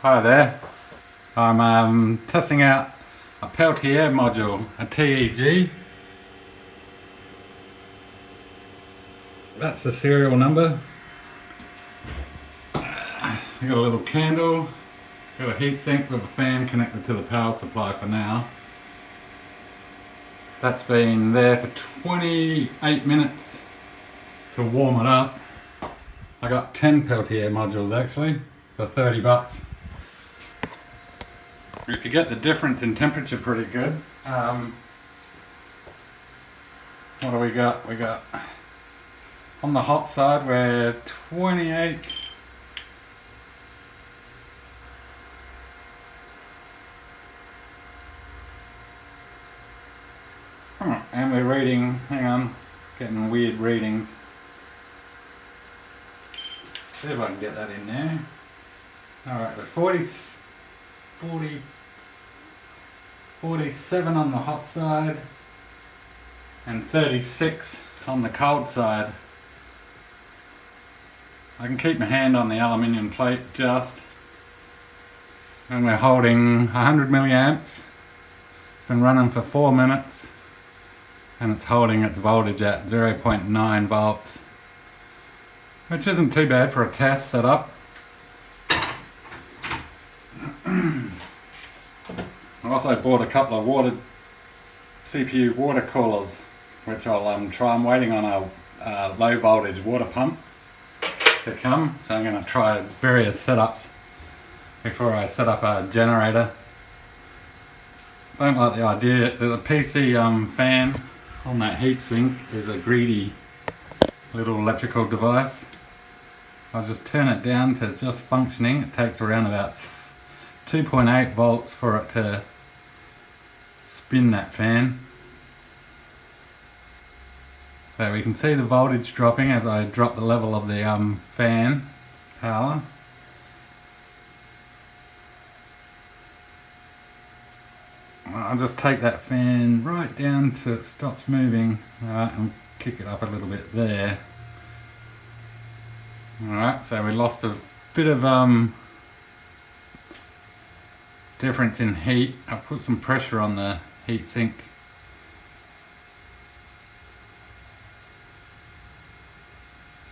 Hi there. I'm testing out a Peltier module, a TEG. That's the serial number. You got a little candle, got a heatsink with a fan connected to the power supply for now. That's been there for 28 minutes to warm it up. I got 10 Peltier modules actually for 30 bucks. If you get the difference in temperature pretty good. What do we got? We got on the hot side we're 28. And we're reading, hang on, getting weird readings. See if I can get that in there. Alright, we're 47 on the hot side and 36 on the cold side. I can keep my hand on the aluminium plate just, and we're holding 100 milliamps. It's been running for 4 minutes and it's holding its voltage at 0.9 volts, which isn't too bad for a test setup. I also bought a couple of CPU water coolers, which I'll try. I'm waiting on a low voltage water pump to come, so I'm going to try various setups before I set up a generator. Don't like the idea. The PC fan on that heatsink is a greedy little electrical device. I'll just turn it down to just functioning. It takes around about 2.8 volts for it to spin that fan. So we can see the voltage dropping as I drop the level of the fan power. I'll just take that fan right down till it stops moving, and kick it up a little bit there. Alright, so we lost a bit of difference in heat. I'll put some pressure on the heat sink.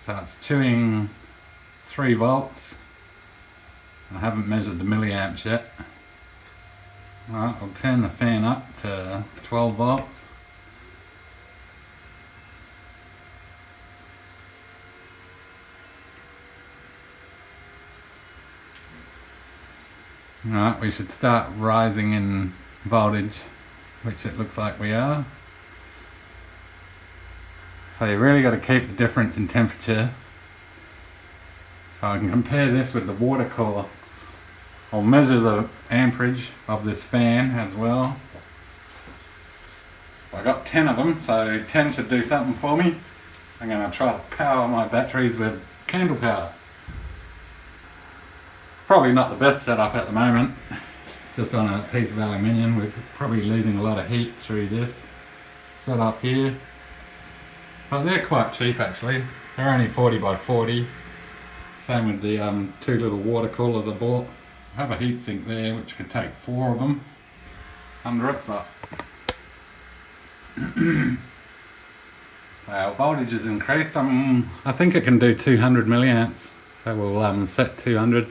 So it's chewing 3 volts. I haven't measured the milliamps yet. Alright, I'll turn the fan up to 12 volts. Alright, we should start rising in voltage, which it looks like we are. So you really got to keep the difference in temperature. So I can compare this with the water cooler. I'll measure the amperage of this fan as well. So I got 10 of them, so 10 should do something for me. I'm going to try to power my batteries with candle power. Probably not the best setup at the moment, just on a piece of aluminium. We're probably losing a lot of heat through this setup here, but they're quite cheap actually. They're only 40 by 40. Same with the 2 little water coolers I bought. I have a heatsink there which could take 4 of them under it, but so our voltage has increased. I think it can do 200 milliamps, so we'll set 200.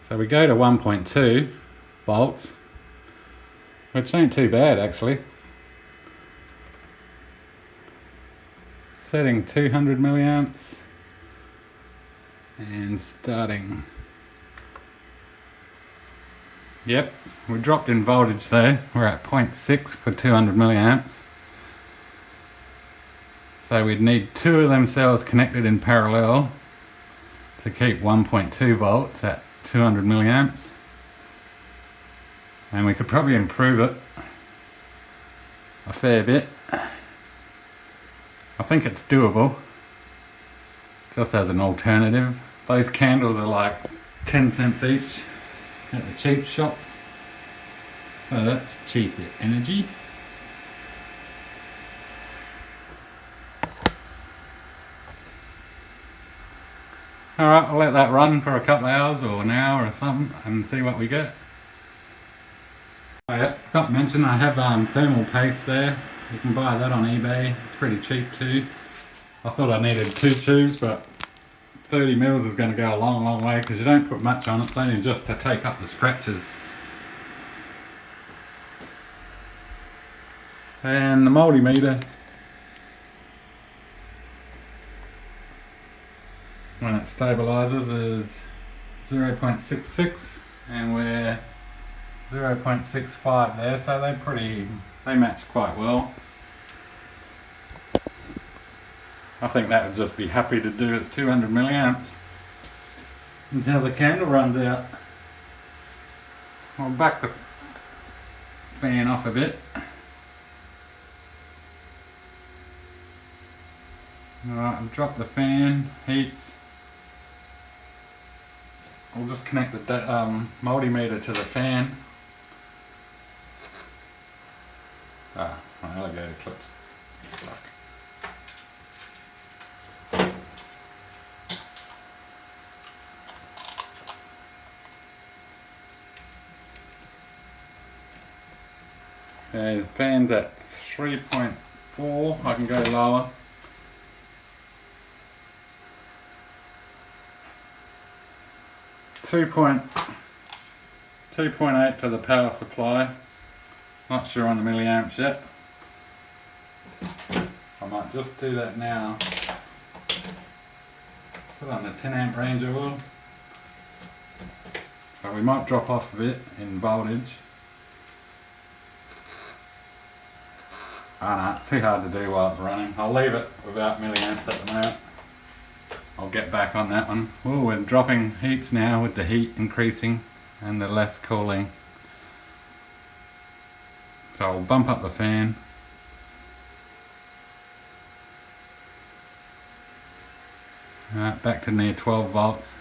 So we go to 1.2 volts, which ain't too bad actually. Setting 200 milliamps and starting. Yep, we dropped in voltage though. We're at 0.6 for 200 milliamps. So we'd need 2 of them cells connected in parallel to keep 1.2 volts at 200 milliamps, and we could probably improve it a fair bit. I think it's doable, just as an alternative. Those candles are like 10 cents each at the cheap shop, so that's cheap energy. Alright, I'll let that run for a couple of hours or an hour or something and see what we get. I forgot to mention I have thermal paste there. You can buy that on eBay. It's pretty cheap too. I thought I needed 2 tubes, but 30 mils is going to go a long way because you don't put much on it. It's only just to take up the scratches. And the multimeter, when it stabilizes, is 0.66 and we're 0.65 there, so they match quite well. I think that would just be happy to do its 200 milliamps until the candle runs out. I'll back the fan off a bit. Alright, I'll drop the fan, heats. I'll just connect the multimeter to the fan. Ah, my alligator clip's stuck. Okay, the fan's at 3.4, I can go lower. 2.8 for the power supply. Not sure on the milliamps yet. I might just do that now. Put on the 10 amp range oil. But we might drop off a bit in voltage. Oh no, it's too hard to do while it's running. I'll leave it without milliamps at the moment. I'll get back on that one. Oh, we're dropping heats now with the heat increasing and the less cooling. So I'll bump up the fan. Back to near 12 volts.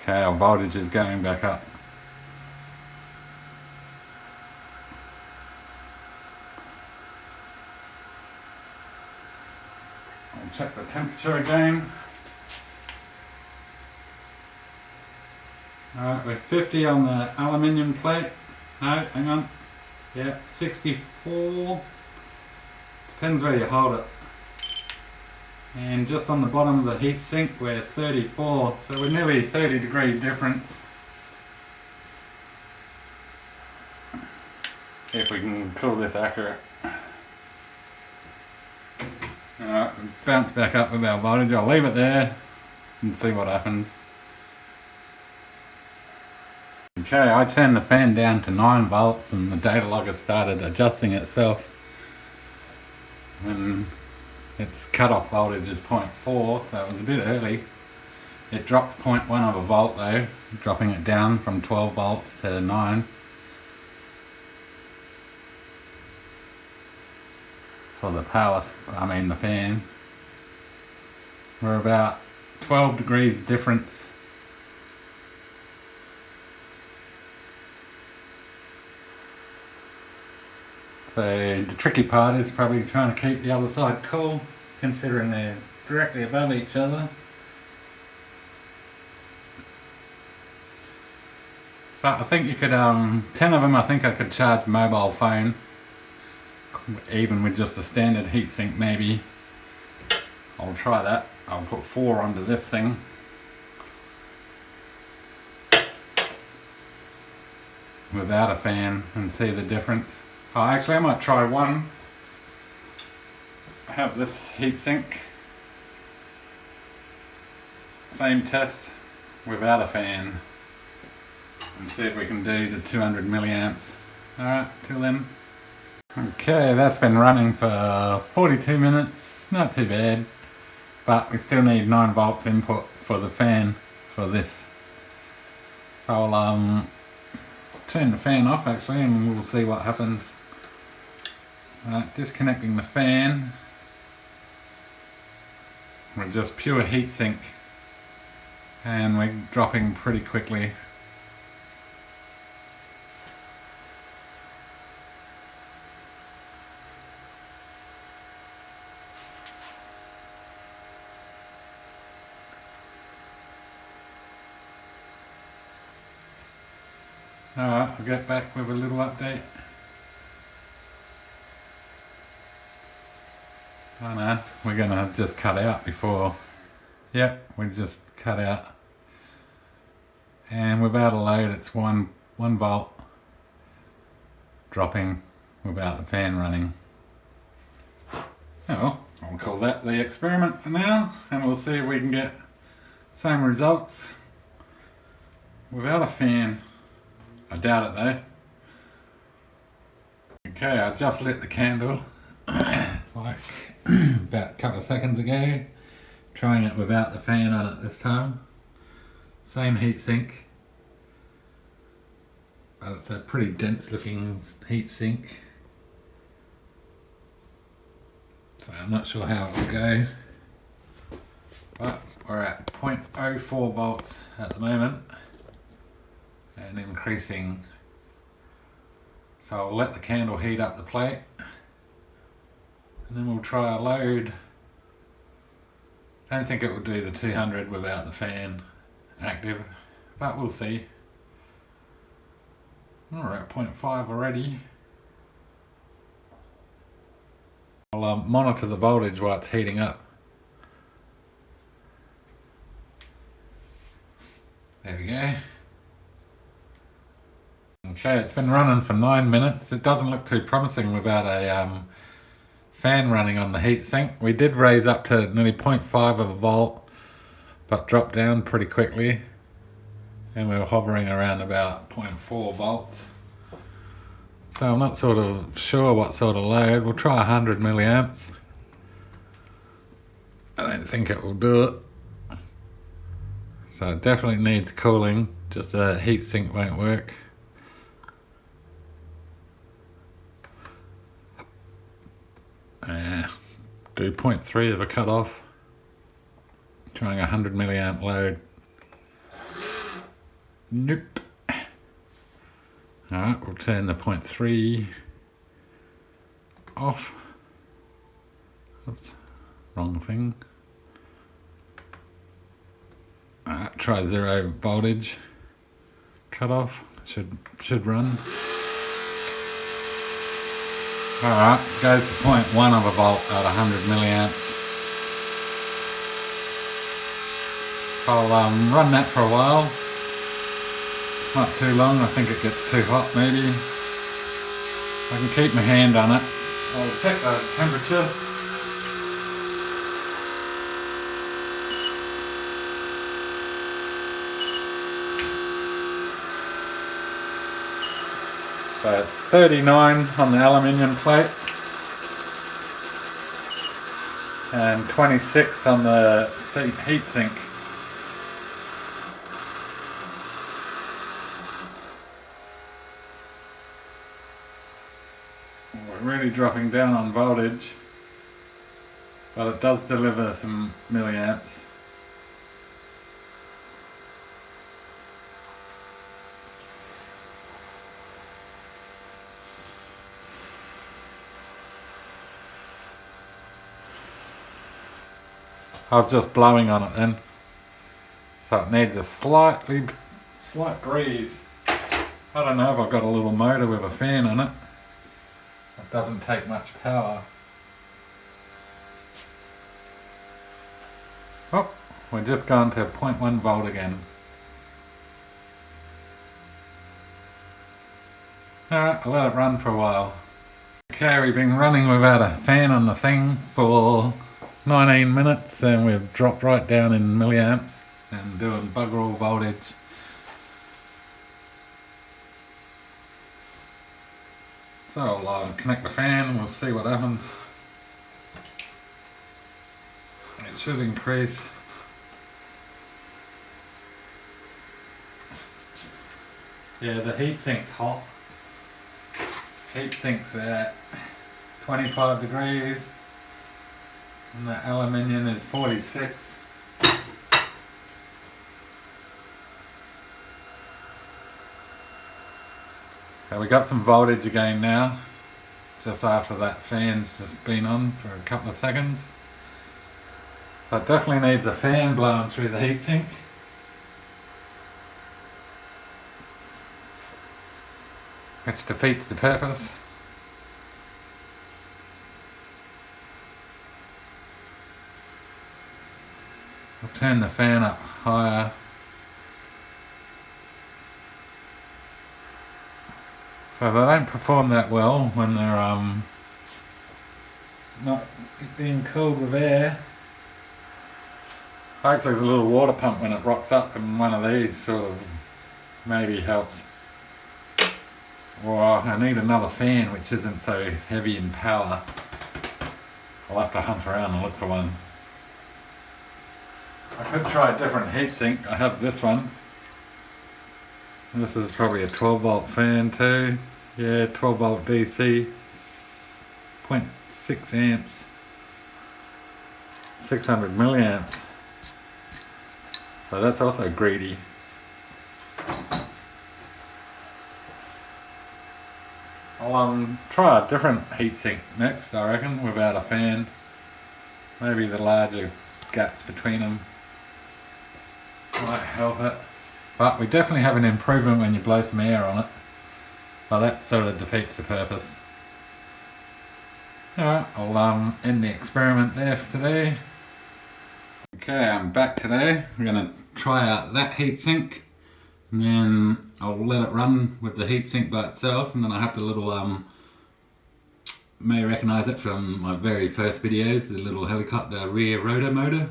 Okay, our voltage is going back up. I'll check the temperature again. Alright, we're 50 on the aluminium plate. No, hang on. Yeah, 64. Depends where you hold it. And just on the bottom of the heat sink we're 34, so we're nearly 30-degree difference. If we can call this accurate. Alright, bounce back up with our voltage. I'll leave it there and see what happens. Okay, I turned the fan down to 9 volts and the data logger started adjusting itself. And its cutoff voltage is 0.4, so it was a bit early. It dropped 0.1 of a volt though, dropping it down from 12 volts to 9. For the power, the fan. We're about 12 degrees difference. So the tricky part is probably trying to keep the other side cool, considering they're directly above each other. But I think you could, 10 of them I think I could charge a mobile phone, even with just a standard heatsink maybe. I'll try that. I'll put 4 onto this thing. Without a fan and see the difference. Oh, actually I might try one. I have this heatsink. Same test without a fan. And see if we can do the 200 milliamps. Alright, till then. Okay, that's been running for 42 minutes. Not too bad. But we still need 9 volts input for the fan for this. So I'll turn the fan off actually and we'll see what happens. Disconnecting the fan. We're just pure heatsink and we're dropping pretty quickly. Alright, I'll get back with a little update. Oh no, we're gonna just cut out before. Yep, we just cut out. And without a load it's 1 volt dropping without the fan running. Oh well, I'll call that the experiment for now, and we'll see if we can get same results without a fan. I doubt it though. Okay, I just lit the candle like about a couple of seconds ago, trying it without the fan on it this time. Same heatsink, but it's a pretty dense looking heatsink, so I'm not sure how it will go, but we're at 0.04 volts at the moment and increasing, so I'll let the candle heat up the plate and then we'll try a load. I don't think it will do the 200 without the fan active, but we'll see. We're at 0.5 already. I'll monitor the voltage while it's heating up. There we go. Okay, it's been running for 9 minutes. It doesn't look too promising without a fan running on the heatsink. We did raise up to nearly 0.5 of a volt, but dropped down pretty quickly, and we were hovering around about 0.4 volts. So I'm not sort of sure what sort of load. We'll try 100 milliamps. I don't think it will do it. So it definitely needs cooling, just the heatsink won't work. Do 0.3 of a cutoff, trying a 100 milliamp load. Nope. Alright, we'll turn the 0.3 off. Oops, wrong thing. Alright, try 0 voltage cutoff. Should run. Alright, goes to 0.1 of a volt at 100 milliamps. I'll run that for a while. Not too long, I think it gets too hot maybe. I can keep my hand on it. I'll check the temperature. So it's 39 on the aluminium plate and 26 on the heatsink. We're really dropping down on voltage, but it does deliver some milliamps. I was just blowing on it then, so it needs a slight breeze. I don't know if I've got a little motor with a fan on it. It doesn't take much power. Oh, we're just gone to 0.1 volt again. Alright, I'll let it run for a while. Okay, we've been running without a fan on the thing for 19 minutes and we've dropped right down in milliamps and doing bugger all voltage. So I'll connect the fan and we'll see what happens. It should increase. Yeah, the heatsink's hot. Heatsink's at 25 degrees. And the aluminium is 46. So we got some voltage again now, just after that fan's just been on for a couple of seconds. So it definitely needs a fan blowing through the heatsink. which defeats the purpose. I'll turn the fan up higher. So they don't perform that well when they're not being cooled with air. Hopefully the little water pump when it rocks up in one of these sort of maybe helps. Or I need another fan which isn't so heavy in power. I'll have to hunt around and look for one. I could try a different heatsink. I have this one. This is probably a 12 volt fan too. Yeah, 12 volt DC, 0.6 amps, 600 milliamps. So that's also greedy. I'll try a different heatsink next, I reckon, without a fan. Maybe the larger gaps between them might help it. But we definitely have an improvement when you blow some air on it. But that sort of defeats the purpose. Alright, I'll end the experiment there for today. Okay, I'm back today. I'm going to try out that heatsink. And then I'll let it run with the heatsink by itself. And then I have the little, may recognise it from my very first videos, the little helicopter rear rotor motor.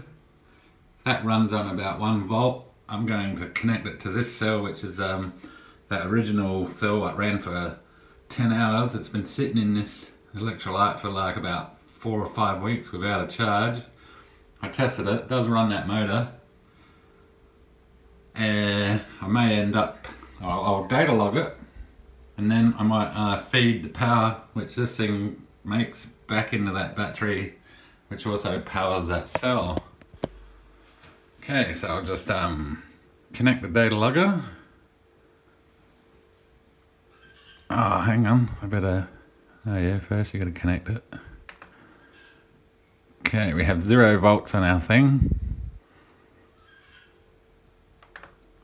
That runs on about 1 volt. I'm going to connect it to this cell, which is that original cell that ran for 10 hours. It's been sitting in this electrolyte for like about 4 or 5 weeks without a charge. I tested it, it does run that motor. I may end up, I'll data log it, and then I might feed the power which this thing makes back into that battery, which also powers that cell. Okay, so I'll just connect the data logger. Oh, hang on, I better, oh yeah, first you gotta connect it. Okay, we have 0 volts on our thing.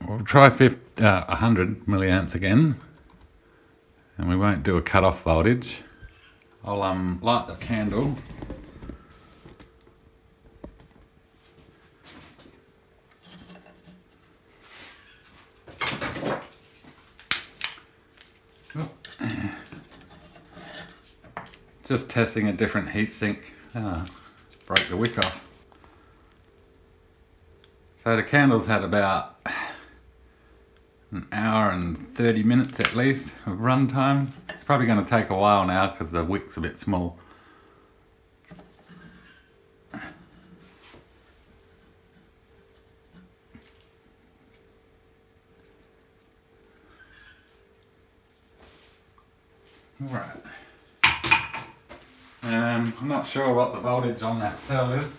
We'll try 100 milliamps again, and we won't do a cut-off voltage. I'll light the candle. Just testing a different heatsink. Broke the wick off. So the candle's had about an hour and 30 minutes at least of run time. It's probably going to take a while now because the wick's a bit small. Right. I'm not sure what the voltage on that cell is.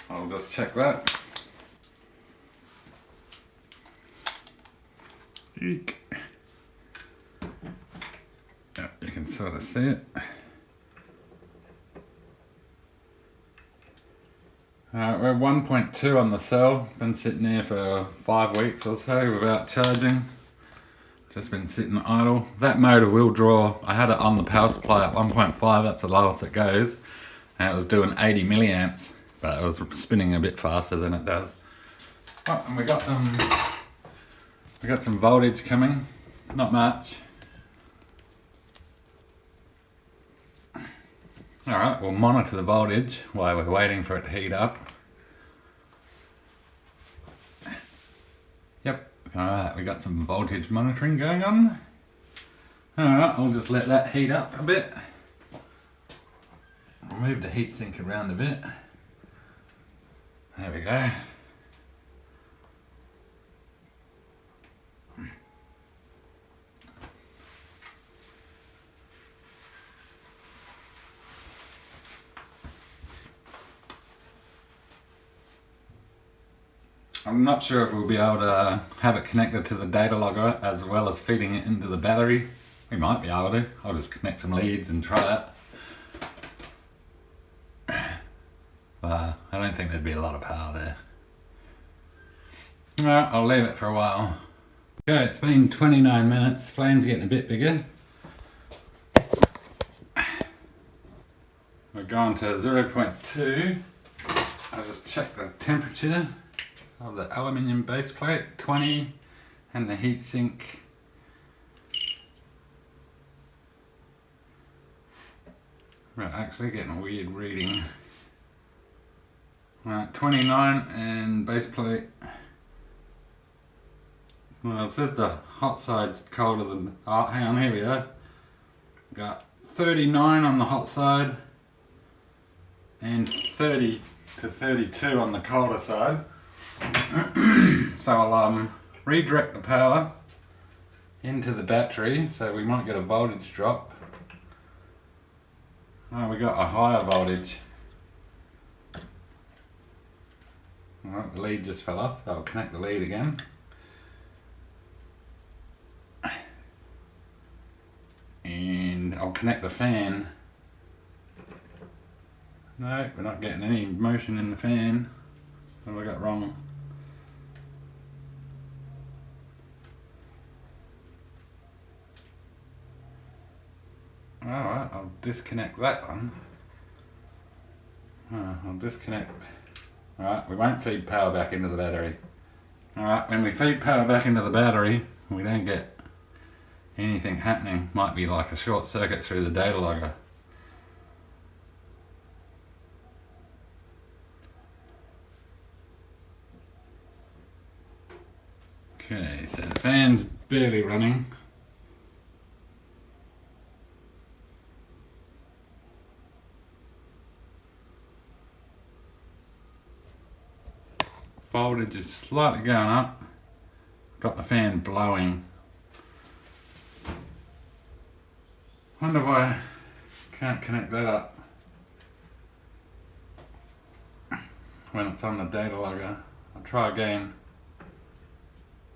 I'll just check that. Eek. Yep, you can sort of see it. We're 1.2 on the cell. Been sitting there for 5 weeks or so without charging. Just been sitting idle. That motor will draw. I had it on the power supply at 1.5, that's the lowest it goes. And it was doing 80 milliamps, but it was spinning a bit faster than it does. Oh, and we got some voltage coming, not much. Alright, we'll monitor the voltage while we're waiting for it to heat up. Yep. Alright, we got some voltage monitoring going on. Alright, I'll just let that heat up a bit. I'll move the heatsink around a bit. There we go. I'm not sure if we'll be able to have it connected to the data logger as well as feeding it into the battery. We might be able to. I'll just connect some leads and try it. But I don't think there'd be a lot of power there. Alright, I'll leave it for a while. Okay, it's been 29 minutes, flame's getting a bit bigger. We're going to 0.2. I'll just check the temperature of the aluminium base plate, 20, and the heatsink. We're actually getting a weird reading. Right, 29 and base plate. Well, it says the hot side's colder than, oh hang on, here we go. Got 39 on the hot side and 30 to 32 on the colder side. So I'll redirect the power into the battery, so we might get a voltage drop. Oh, we got a higher voltage. Alright, the lead just fell off, so I'll connect the lead again. And I'll connect the fan. No, we're not getting any motion in the fan. What have I got wrong? Alright, I'll disconnect that one. I'll disconnect. Alright, we won't feed power back into the battery. Alright, when we feed power back into the battery, we don't get anything happening. Might be like a short circuit through the data logger. Okay, so the fan's barely running. Voltage is slightly going up. Got the fan blowing. Wonder why I can't connect that up when it's on the data logger. I'll try again.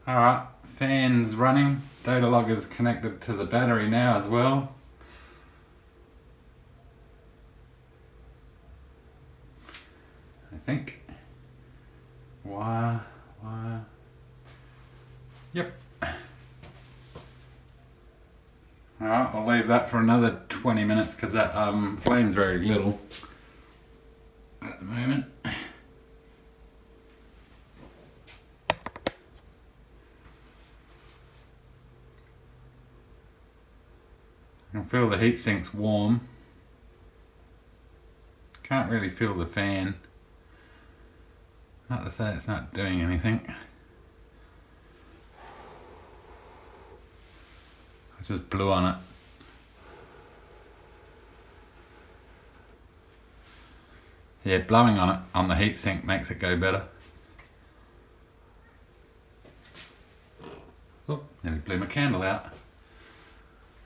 Alright, fan's running. Data logger's connected to the battery now as well. I think. Wire. Yep. Alright, I'll leave that for another 20 minutes because that flame's very little at the moment. I can feel the heatsink's warm. Can't really feel the fan. Not to say it's not doing anything. I just blew on it. Yeah, blowing on it on the heatsink makes it go better. Oh, nearly blew my candle out.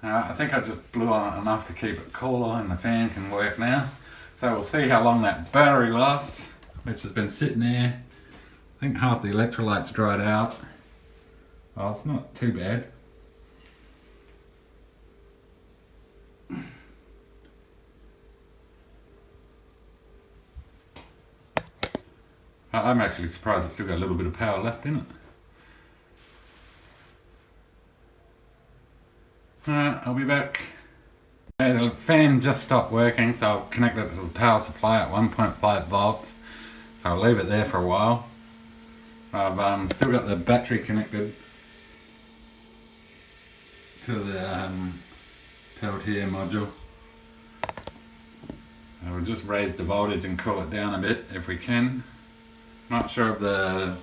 I think I just blew on it enough to keep it cooler and the fan can work now. So we'll see how long that battery lasts, which has been sitting there. I think half the electrolytes dried out. Oh, it's not too bad. I'm actually surprised it's still got a little bit of power left in it. Alright, I'll be back. Okay, the fan just stopped working, so I'll connect it to the power supply at 1.5 volts. So I'll leave it there for a while. I've still got the battery connected to the Peltier module. I will just raise the voltage and cool it down a bit if we can. Not sure if the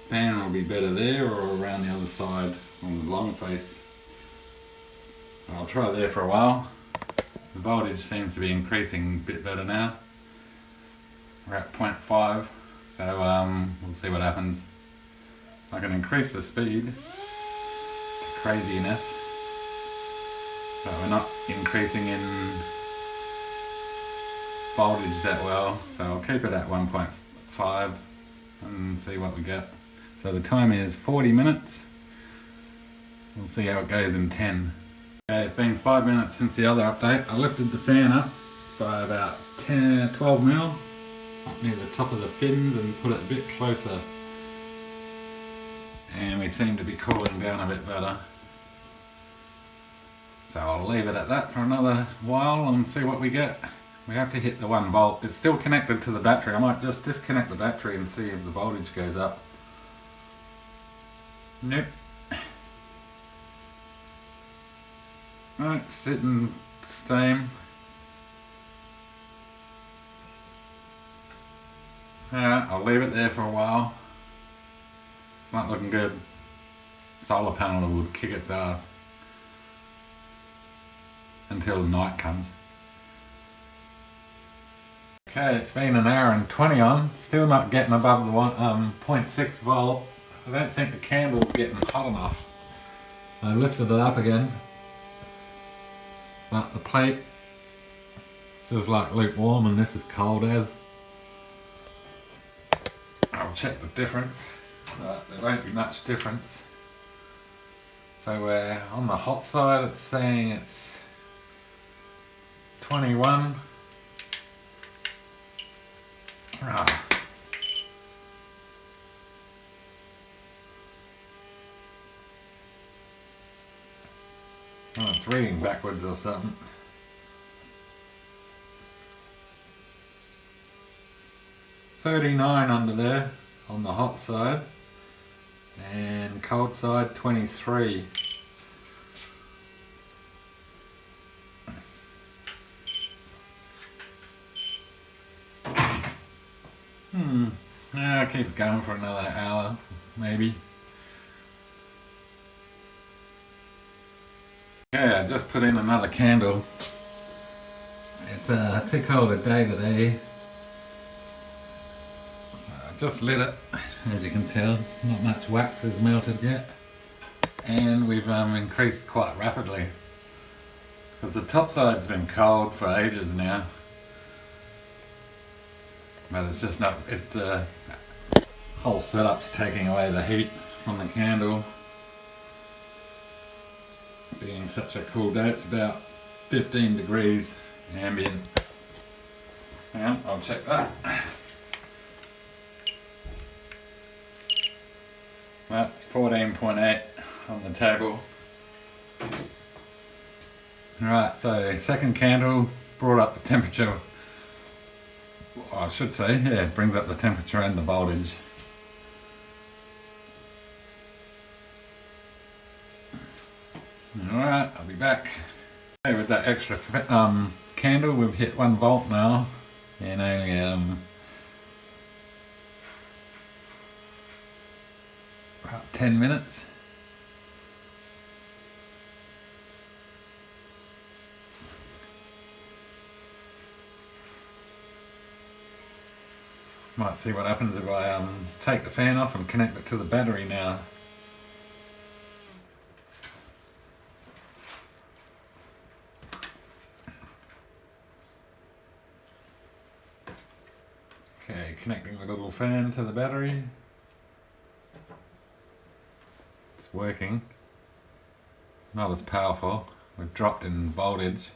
fan will be better there or around the other side on the long face. I'll try there for a while. The voltage seems to be increasing a bit better now. We're at 0.5, so we'll see what happens. I can increase the speed to craziness, but we're not increasing in voltage that well, so I'll keep it at 1.5 and see what we get. So the time is 40 minutes. We'll see how it goes in 10. Okay, it's been 5 minutes since the other update. I lifted the fan up by about 12 mil up near the top of the fins and put it a bit closer. and we seem to be cooling down a bit better. So I'll leave it at that for another while and see what we get. We have to hit the 1 volt. It's still connected to the battery. I might just disconnect the battery and see if the voltage goes up. Nope. Right, sitting same. Alright, I'll leave it there for a while. It's not looking good. Solar panel would kick its ass until the night comes. Okay, it's been an hour and 20 on. Still not getting above the 0.6 volt. I don't think the candle's getting hot enough. I lifted it up again, but the plate feels like lukewarm and this is cold as. I'll check the difference, but there won't be much difference. So we're on the hot side, it's saying it's 21. Ah. Oh, it's reading backwards or something. $39 under there on the hot side, and cold side 23. Yeah, I'll keep it going for another hour, maybe. Okay, I just put in another candle. It's too cold a day today. I just lit it, as you can tell. Not much wax is melted yet. And we've increased quite rapidly. Because the top side's been cold for ages now. But it's just not, it's the whole setup's taking away the heat from the candle. Being such a cool day, it's about 15 degrees ambient. Hang on, I'll check that. That's 14.8 on the table. Right, so second candle brought up the temperature. I should say, yeah, it brings up the temperature and the voltage. Alright, I'll be back. Okay, with that extra candle, we've hit 1 volt now in only about 10 minutes. Might see what happens if I take the fan off and connect it to the battery now. Okay, connecting the little fan to the battery. It's working. Not as powerful. We've dropped in voltage.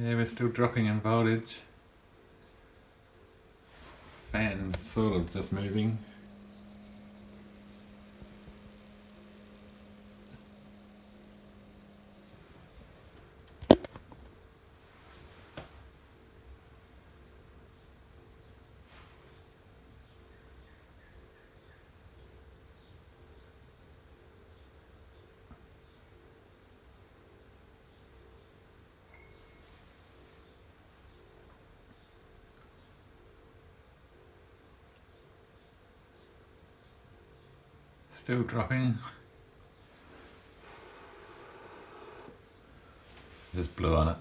Yeah, we're still dropping in voltage. Fan's sort of just moving. Still dropping. Just blew on it.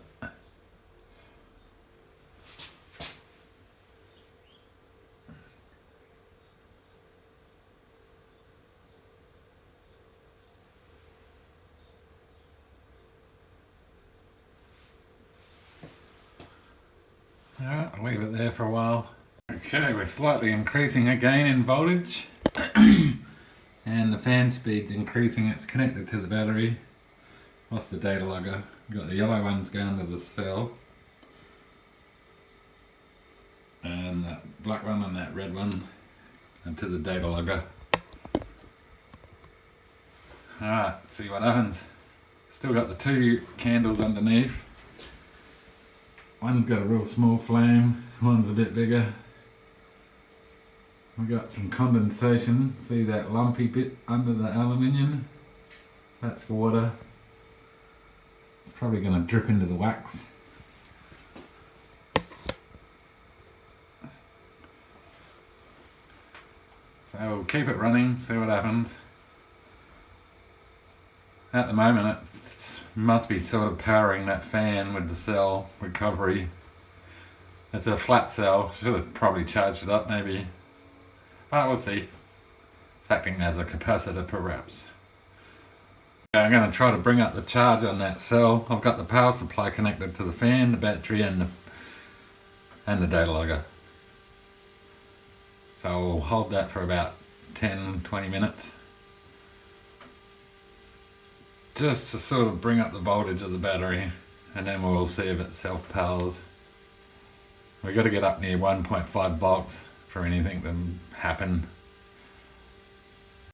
Alright, I'll leave it there for a while. Okay, we're slightly increasing again in voltage. and the fan speed's increasing. It's connected to the battery. Lost the data logger. We've got the yellow ones going to the cell, and that black one and that red one and to the data logger. Alright, see what happens. Still got the two candles underneath. One's got a real small flame, one's a bit bigger. We got some condensation. See that lumpy bit under the aluminium? That's water. It's probably going to drip into the wax. So we'll keep it running, see what happens. At the moment it must be sort of powering that fan with the cell recovery. It's a flat cell, should have probably charged it up maybe. But we'll see. It's acting as a capacitor perhaps. I'm going to try to bring up the charge on that cell. I've got the power supply connected to the fan, the battery and the data logger. So we'll hold that for about 10-20 minutes. Just to sort of bring up the voltage of the battery, and then we'll see if it self-powers. We've got to get up near 1.5 volts for anything to happen.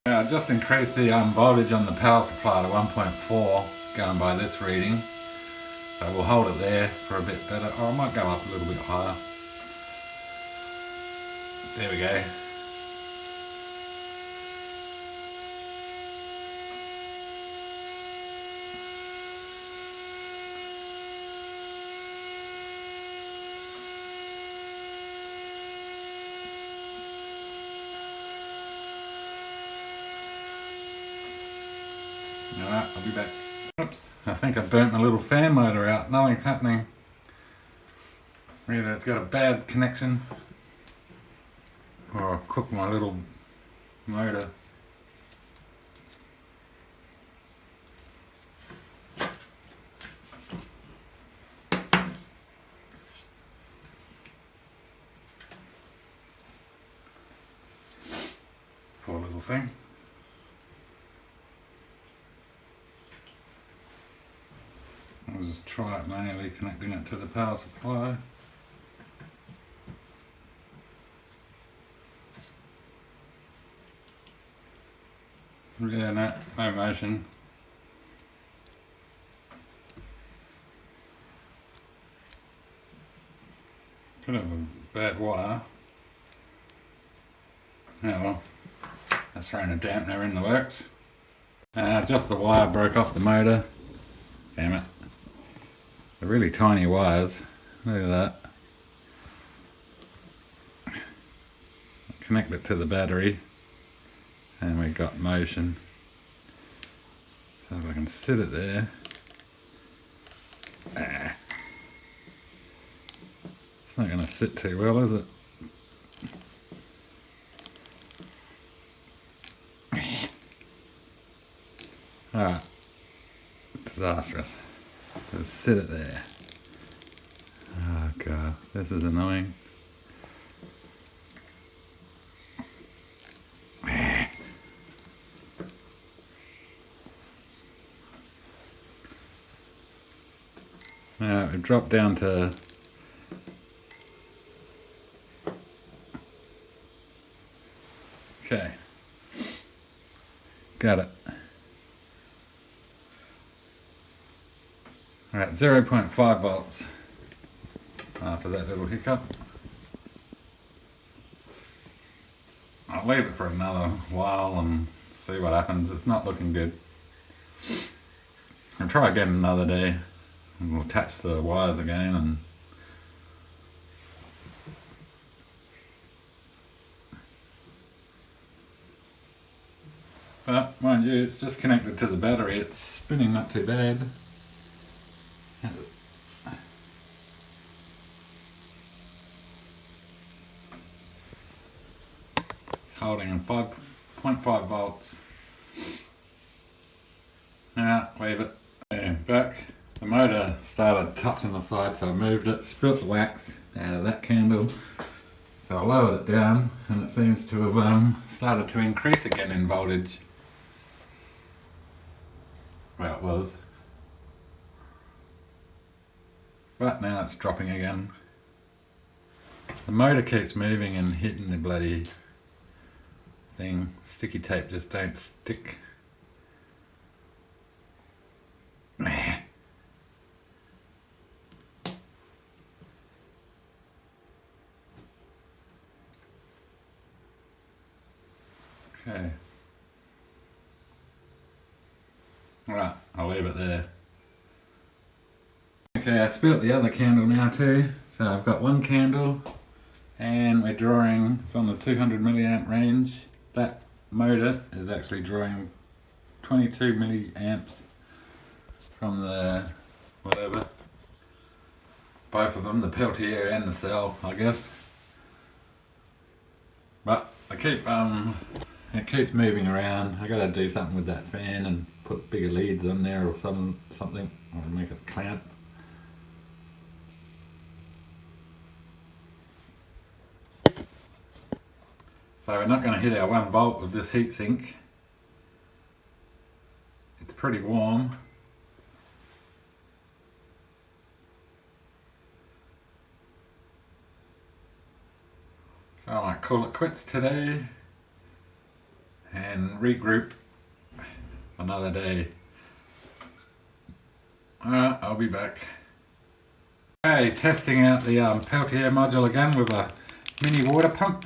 I just increased the voltage on the power supply to 1.4, going by this reading. So we'll hold it there for a bit better, or I might go up a little bit higher. There we go. Alright, I'll be back. Oops, I think I burnt my little fan motor out. Nothing's happening. Either it's got a bad connection or I've cooked my little motor. Poor little thing. I'll just try it manually connecting it to the power supply. Yeah, no motion. Bit of a bad wire. Yeah, well, that's throwing a dampener in the works. Just the wire broke off the motor. Damn it. They're really tiny wires. Look at that. Connect it to the battery. And we've got motion. So if I can sit it there. It's not going to sit too well, is it? Alright. Disastrous. Just sit it there. Oh god, this is annoying. Now we've dropped down to okay. Got it. Alright, 0.5 volts after that little hiccup. I'll leave it for another while and see what happens. It's not looking good. I'll try again another day and we'll attach the wires again and but mind you, it's just connected to the battery. It's spinning not too bad. It's holding in 5.5 volts. Now, leave it. And back. The motor started touching the side, so I moved it, spilt the wax out of that candle. So I lowered it down and it seems to have started to increase again in voltage. Well, it was. But now it's dropping again. The motor keeps moving and hitting the bloody thing. Sticky tape just don't stick. Okay. Right, I'll leave it there. Okay, I spilt the other candle now too. So I've got one candle and we're drawing from the 200 milliamp range. That motor is actually drawing 22 milliamps from the whatever. Both of them, the Peltier and the cell, I guess. But I keep it keeps moving around. I gotta do something with that fan and put bigger leads on there or something, or make it clamp. So we're not going to hit our 1 volt with this heatsink. It's pretty warm. So I might call it quits today and regroup another day. Alright, I'll be back. Okay, testing out the Peltier module again with a mini water pump.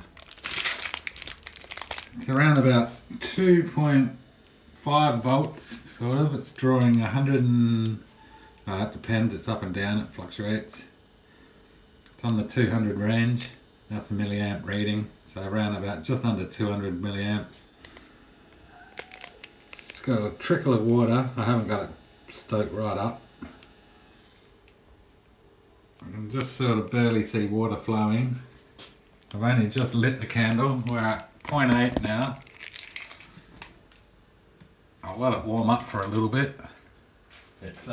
It's around about 2.5 volts, sort of. It's drawing 100 and... it depends, it's up and down, it fluctuates. It's on the 200 range, that's the milliamp reading. So around about just under 200 milliamps. It's got a trickle of water, I haven't got it stoked right up. I can just sort of barely see water flowing. I've only just lit the candle, we're at 0.8 now. I'll let it warm up for a little bit. It's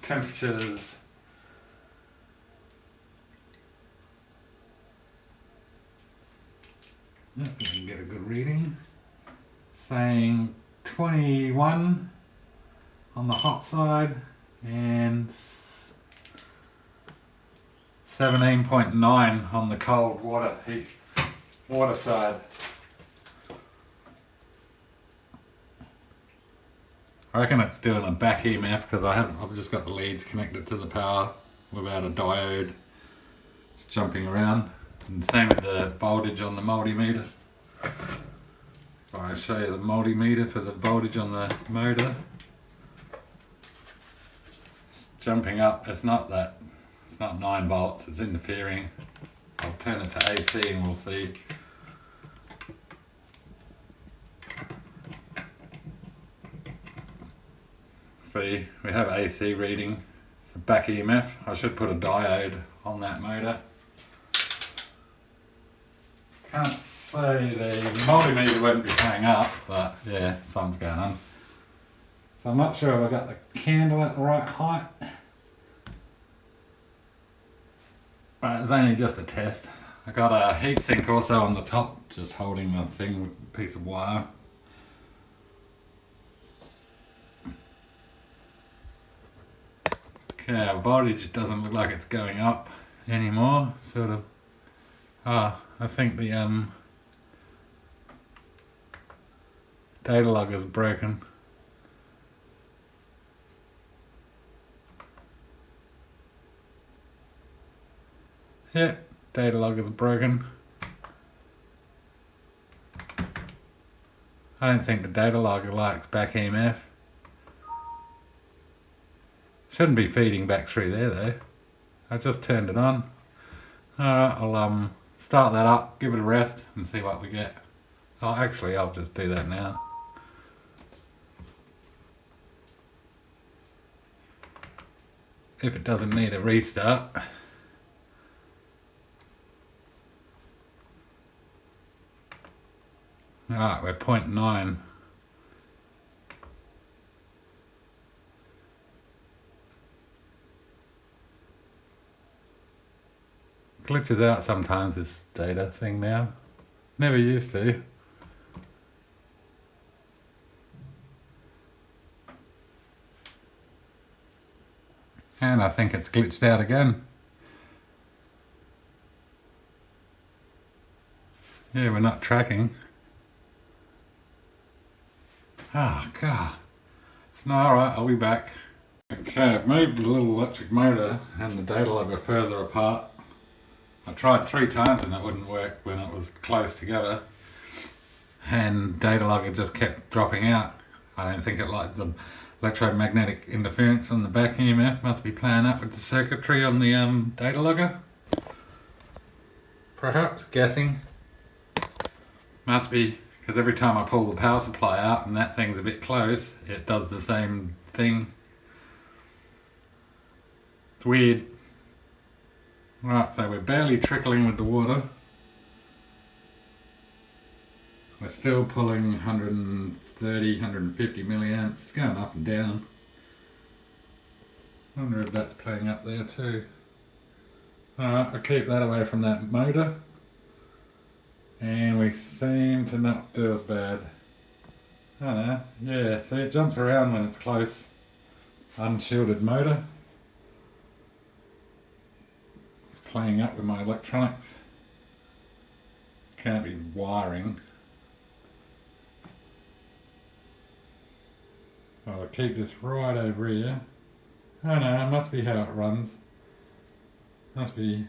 temperatures yep, you can get a good reading. Saying 21 on the hot side and 17.9 on the cold water side. I reckon it's doing a back EMF because I've just got the leads connected to the power without a diode. It's jumping around. And same with the voltage on the multimeter. If I show you the multimeter for the voltage on the motor, it's jumping up. It's not 9 volts, it's interfering. I'll turn it to AC and we'll see. See, we have AC reading. It's a back EMF. I should put a diode on that motor. Can't say the multimeter won't be playing up, but yeah, something's going on. So I'm not sure if I got the candle at the right height. But it's only just a test. I got a heatsink also on the top, just holding the thing with a piece of wire. Okay, our voltage doesn't look like it's going up anymore, sort of. I think the data log is broken. Yeah, data log is broken. I don't think the data logger likes back EMF. Shouldn't be feeding back through there though. I just turned it on. Alright, I'll start that up, give it a rest and see what we get. Oh, actually I'll just do that now. If it doesn't need a restart. Alright, we're 0.9. Glitches out sometimes, this data thing now. Never used to. And I think it's glitched out again. Yeah, we're not tracking. Oh, God. No, alright, I'll be back. Okay, I've moved the little electric motor and the data logger further apart. I tried 3 times and it wouldn't work when it was close together. And data logger just kept dropping out. I don't think it liked the electromagnetic interference on the back EMF. Must be playing up with the circuitry on the data logger. Perhaps, guessing. Must be, because every time I pull the power supply out and that thing's a bit close, it does the same thing. It's weird. Right, so we're barely trickling with the water. We're still pulling 130, 150 milliamps. It's going up and down. I wonder if that's playing up there too. Alright, I'll keep that away from that motor. And we seem to not do as bad. I don't know. Yeah, see, it jumps around when it's close. Unshielded motor. It's playing up with my electronics. Can't be wiring. I'll keep this right over here. Oh no, it must be how it runs. Must be...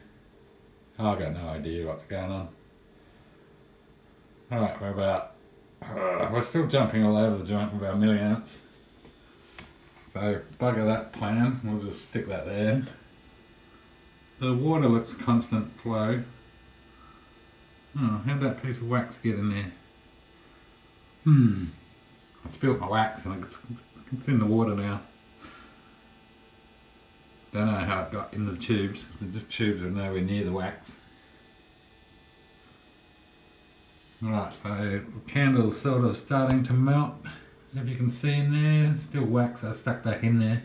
Oh, I've got no idea what's going on. Alright, we're still jumping all over the joint with our milliamps. So bugger that plan, we'll just stick that there. The water looks constant flow. Oh, how'd that piece of wax get in there? I spilt my wax and it's in the water now. Don't know how it got in the tubes, because the tubes are nowhere near the wax. Right, so the candle's sort of starting to melt. If you can see in there, still wax are stuck back in there.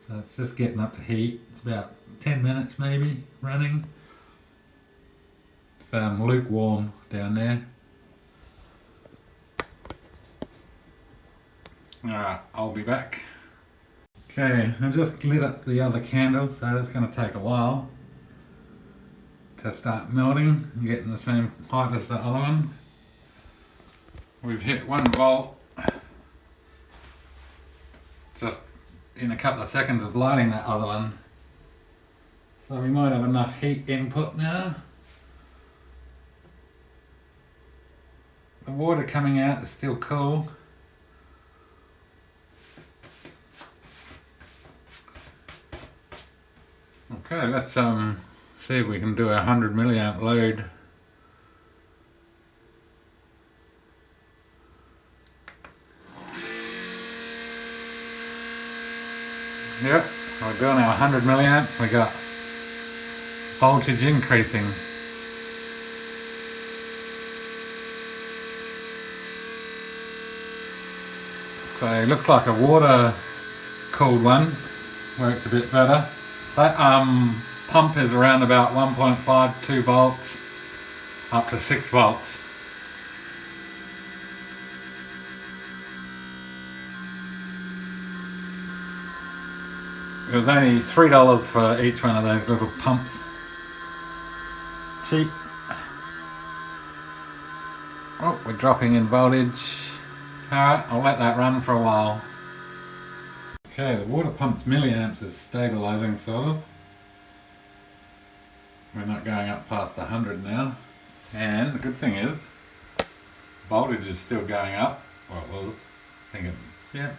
So it's just getting up to heat. It's about 10 minutes maybe running. It's lukewarm down there. Alright, I'll be back. Okay, I just lit up the other candle, so that's going to take a while to start melting and getting the same height as the other one. We've hit 1 volt just in a couple of seconds of lighting that other one. So we might have enough heat input now. The water coming out is still cool. Okay, let's see if we can do a 100 milliamp load. Yep, we're doing our 100 milliamps. We got voltage increasing. So it looks like a water cooled one works a bit better. That pump is around about 1.52 volts up to 6 volts. It was only $3 for each one of those little pumps. Cheap. Oh, we're dropping in voltage. Alright, I'll let that run for a while. Okay, the water pump's milliamps is stabilising sort of. We're not going up past 100 now. And the good thing is, voltage is still going up. Well, it was. I think it, yeah.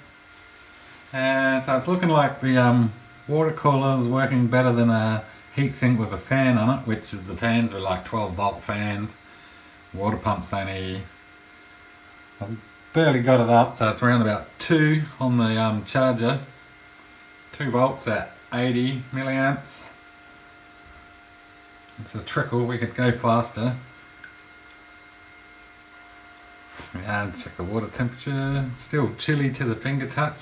And so it's looking like the water cooler is working better than a heatsink with a fan on it, which is the fans are like 12 volt fans. Water pump's only, I've barely got it up, so it's around about 2 on the charger. 2 volts at 80 milliamps. It's a trickle, we could go faster. And check the water temperature, still chilly to the finger touch.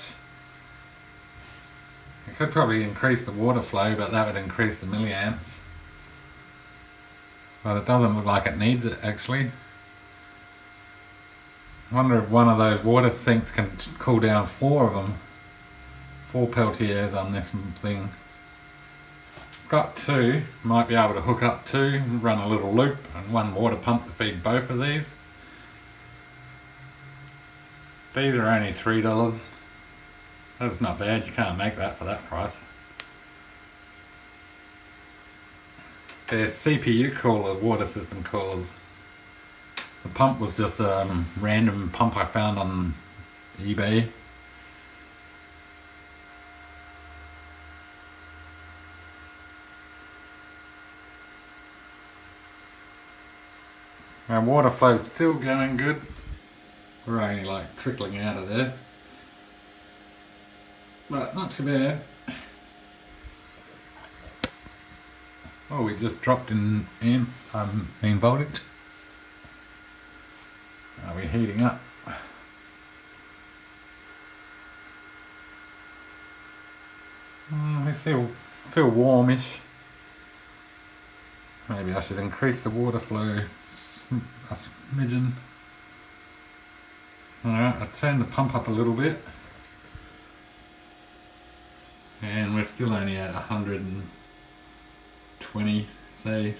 I could probably increase the water flow, but that would increase the milliamps. but it doesn't look like it needs it actually. I wonder if one of those water sinks can cool down 4 of them. 4 Peltiers on this thing. I've got 2, might be able to hook up 2, run a little loop and 1 water pump to feed both of these. These are only $3. That's not bad, you can't make that for that price. They're CPU cooler, water system coolers. The pump was just a random pump I found on eBay. Our water flow's still going good. We're only like trickling out of there. But not too bad. Oh, we just dropped in voltage. Are we heating up? We feel warmish. Maybe I should increase the water flow a smidgen. Alright, I turned the pump up a little bit. And we're still only at 120, say,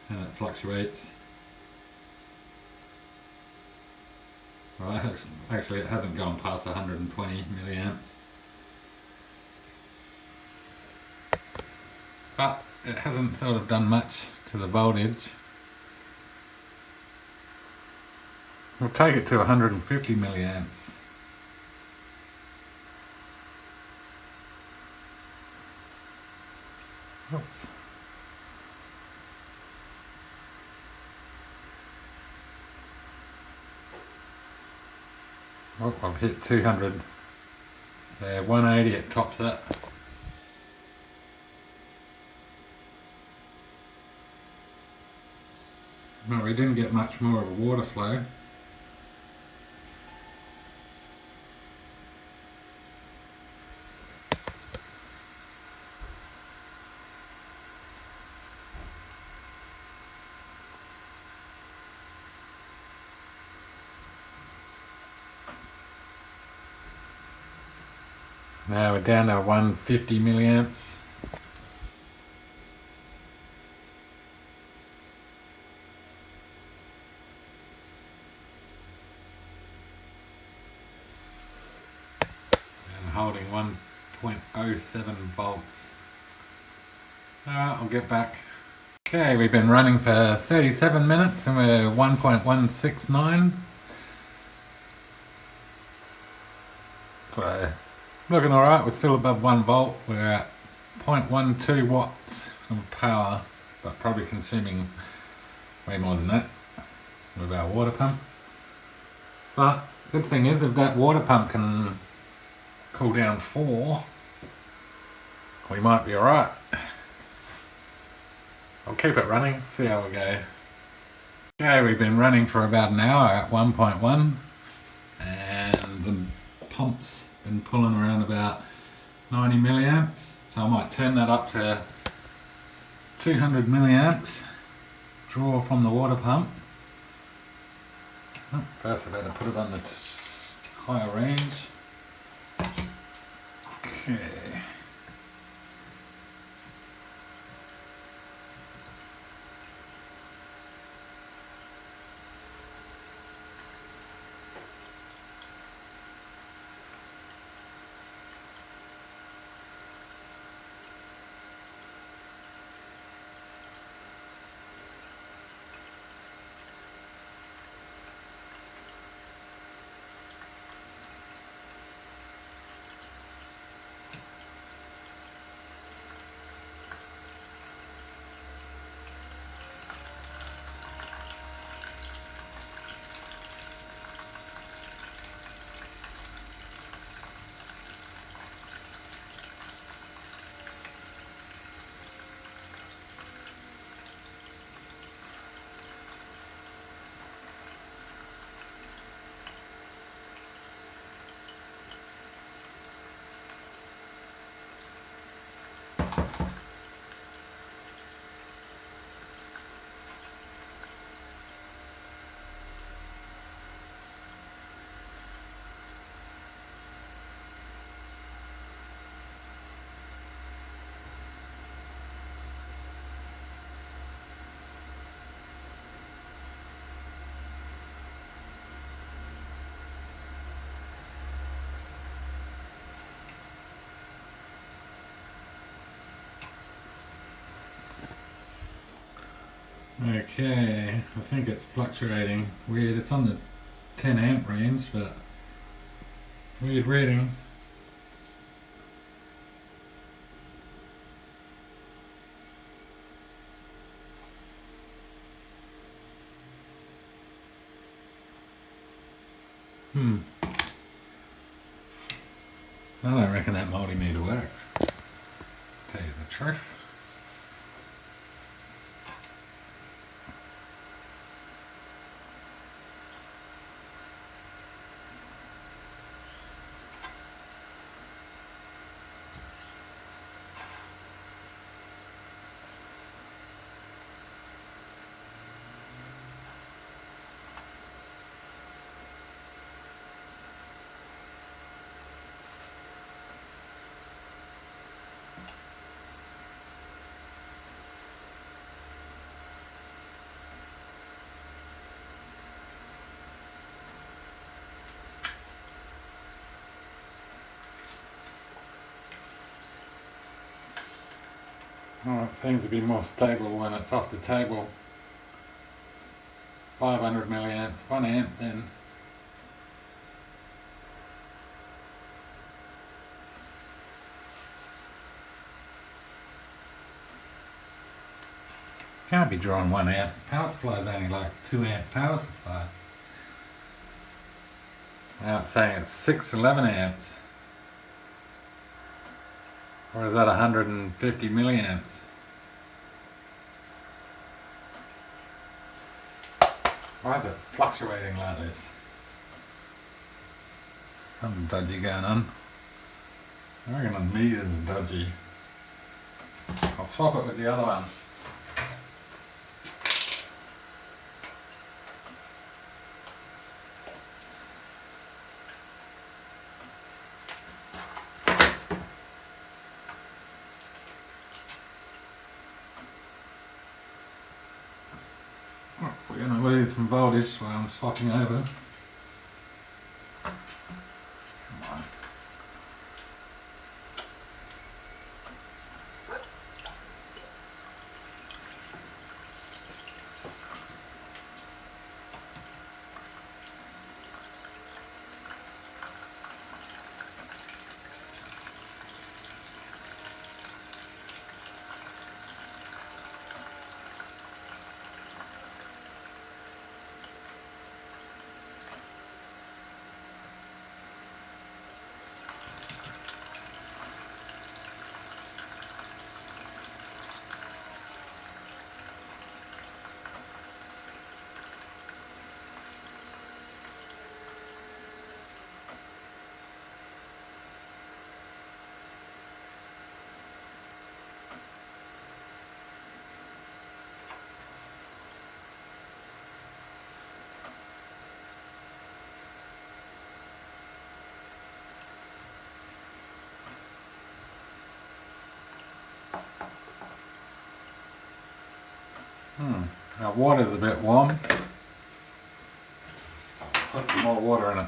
and it fluctuates. Right, actually it hasn't gone past 120 milliamps. But it hasn't sort of done much to the voltage. We'll take it to 150 milliamps. Oops. Oh, I've hit 200. Yeah, 180 it tops that. No, we didn't get much more of a water flow. Now we're down to 150 milliamps. And holding 1.07 volts. Alright, I'll get back. Okay, we've been running for 37 minutes and we're 1.169. So, looking alright, we're still above 1 volt. We're at 0.12 watts of power, but probably consuming way more than that with our water pump. But good thing is, if that water pump can cool down 4, we might be alright. I'll keep it running, see how we go. Okay, we've been running for about an hour at 1.1 and the pump's been pulling around about 90 milliamps, so I might turn that up to 200 milliamps, draw from the water pump. Oh, first I better put it on the higher range. Okay. Okay, I think it's fluctuating. Weird, it's on the 10 amp range, but weird reading. I don't reckon that multimeter works. Tell you the truth. Oh, it seems to be more stable when it's off the table. 500 milliamps, 1 amp then. Can't be drawing 1 amp. Power supply is only like 2 amp power supply. Now it's saying it's 611 amps. Or is that 150 milliamps? Why is it fluctuating like this? Something dodgy going on. I reckon the meter's dodgy. I'll swap it with the other one. We're going to lose some voltage while I'm swapping over. Come on. Our water's a bit warm. Put some more water in it.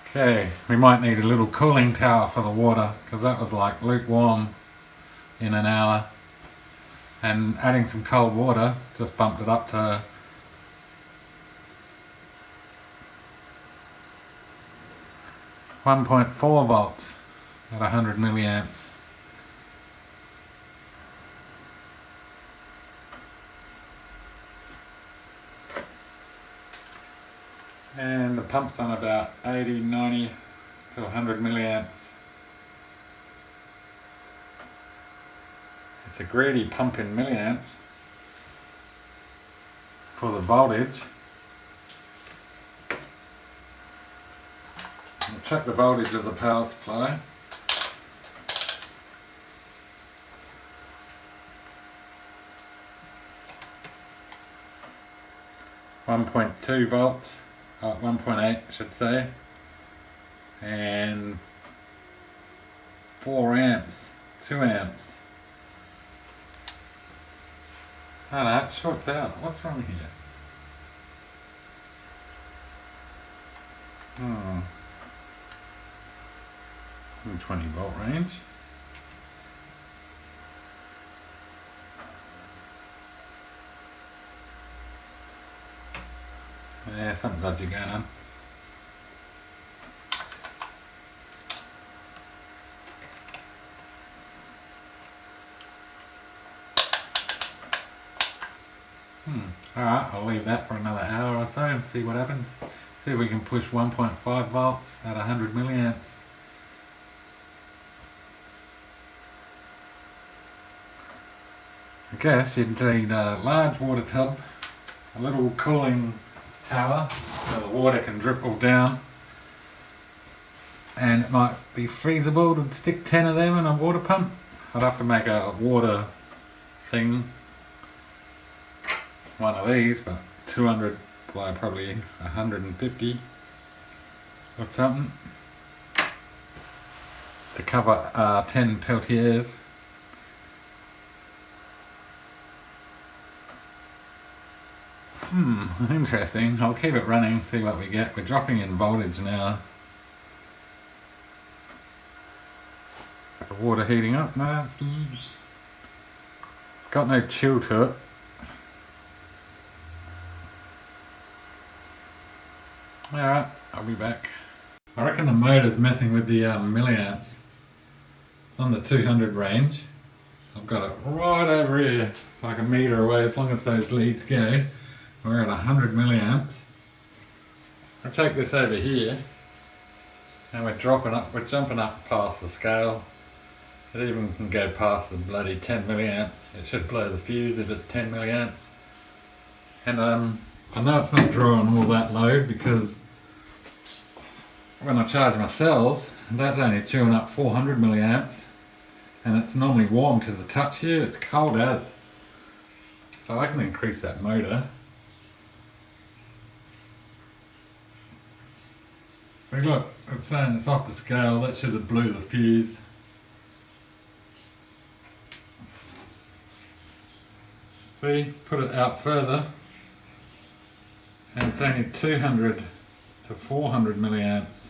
Okay, we might need a little cooling tower for the water because that was like lukewarm in an hour, and adding some cold water just bumped it up to 1.4 volts at 100 milliamps. And the pump's on about 80, 90 to 100 milliamps. It's a greedy pump in milliamps for the voltage. I'll check the voltage of the power supply. .2 volts, 1.8 I should say, and 4 amps, 2 amps. Oh no, it shorts out. What's wrong here? Oh, 20 volt range. Yeah, something dodgy going on. Alright, I'll leave that for another hour or so and see what happens. See if we can push 1.5 volts at 100 milliamps. I guess you'd need a large water tub, a little cooling tower so the water can dribble down, and it might be feasible to stick 10 of them in a water pump. I'd have to make a water thing, one of these, but 200 by probably 150 or something to cover 10 Peltiers. Interesting. I'll keep it running, see what we get. We're dropping in voltage now. Is the water heating up? No, it's got no chill to it. Alright, I'll be back. I reckon the motor's messing with the milliamps. It's on the 200 range. I've got it right over here, like a metre away as long as those leads go. We're at 100 milliamps. I take this over here and we're jumping up past the scale. It even can go past the bloody 10 milliamps. It should blow the fuse if it's 10 milliamps. And I know it's not drawing all that load because when I charge my cells, that's only chewing up 400 milliamps and it's normally warm to the touch here. It's cold as. So I can increase that motor. So look, it's saying it's off the scale. That should have blew the fuse. See, put it out further and it's only 200 to 400 milliamps